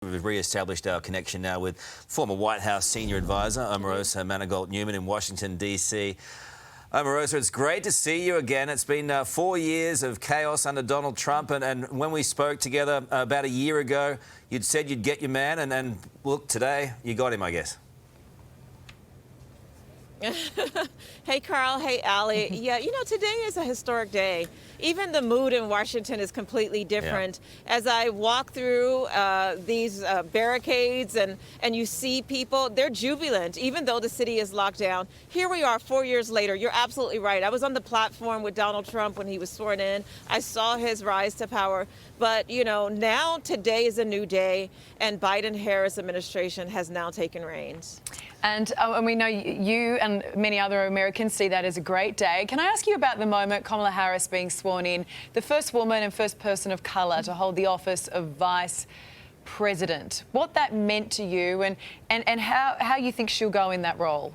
We've re-established our connection now with former White House senior advisor Omarosa Manigault-Newman in Washington, D.C. Omarosa, it's great to see you again. It's been 4 years of chaos under Donald Trump, and when we spoke together about a year ago, you'd said you'd get your man, and look, today you got him, I guess. Hey, Karl. Hey, Allie. Yeah, you know, today is a historic day. Even the mood in Washington is completely different. Yeah. As I walk through these barricades and you see people, they're jubilant, even though the city is locked down. Here we are 4 years later. You're absolutely right. I was on the platform with Donald Trump when he was sworn in. I saw his rise to power. But, you know, now today is a new day, and Biden-Harris administration has now taken reins. And we know you and many other Americans see that as a great day. Can I ask you about the moment Kamala Harris being sworn in, the first woman and first person of colour to hold the office of Vice President? What that meant to you and how you think she'll go in that role?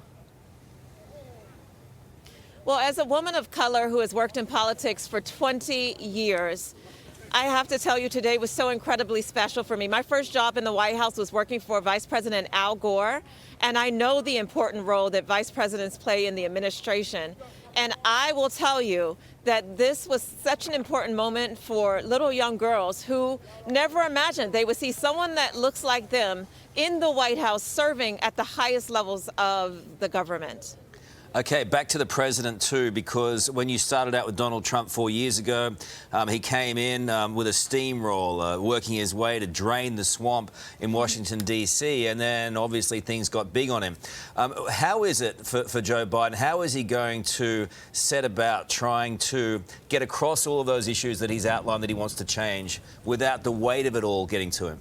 Well, as a woman of colour who has worked in politics for 20 years, I have to tell you, today was so incredibly special for me. My first job in the White House was working for Vice President Al Gore, and I know the important role that vice presidents play in the administration. And I will tell you that this was such an important moment for little young girls who never imagined they would see someone that looks like them in the White House serving at the highest levels of the government. Okay, back to the president too, because when you started out with Donald Trump 4 years ago, he came in with a steamroller, working his way to drain the swamp in Washington, D.C., and then obviously things got big on him. How is it for Joe Biden? How is he going to set about trying to get across all of those issues that he's outlined that he wants to change without the weight of it all getting to him?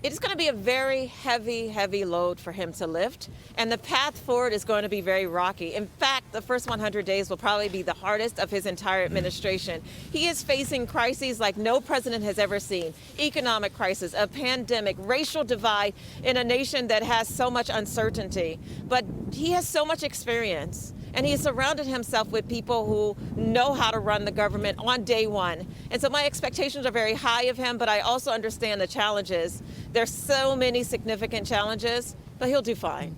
It's going to be a very heavy load for him to lift, and the path forward is going to be very rocky. In fact, the first 100 days will probably be the hardest of his entire administration. He is facing crises like no president has ever seen: economic crisis, a pandemic, racial divide in a nation that has so much uncertainty. But he has so much experience, and he has surrounded himself with people who know how to run the government on day one. And so my expectations are very high of him, but I also understand the challenges. There's so many significant challenges, but he'll do fine.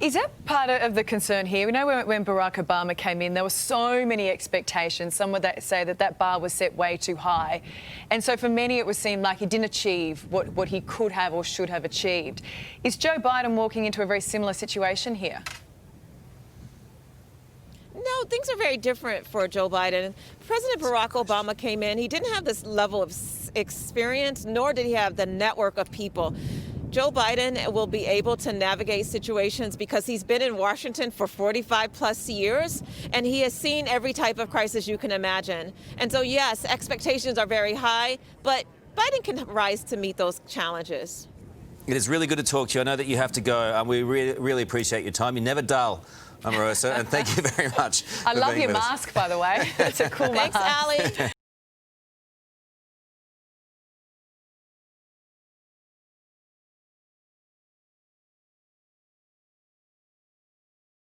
Is that part of the concern here? We know when Barack Obama came in, there were so many expectations. Some would say that bar was set way too high. And so for many, it would seem like he didn't achieve what he could have or should have achieved. Is Joe Biden walking into a very similar situation here? No, things are very different for Joe Biden. President Barack Obama came in. He didn't have this level of experience, nor did he have the network of people. Joe Biden will be able to navigate situations because he's been in Washington for 45 plus years, and he has seen every type of crisis you can imagine. And so, yes, expectations are very high, but Biden can rise to meet those challenges. It is really good to talk to you. I know that you have to go. We really appreciate your time. You're never dull, Omarosa, and thank you very much. I love your mask, by the way. It's a cool mask. Thanks, Allie.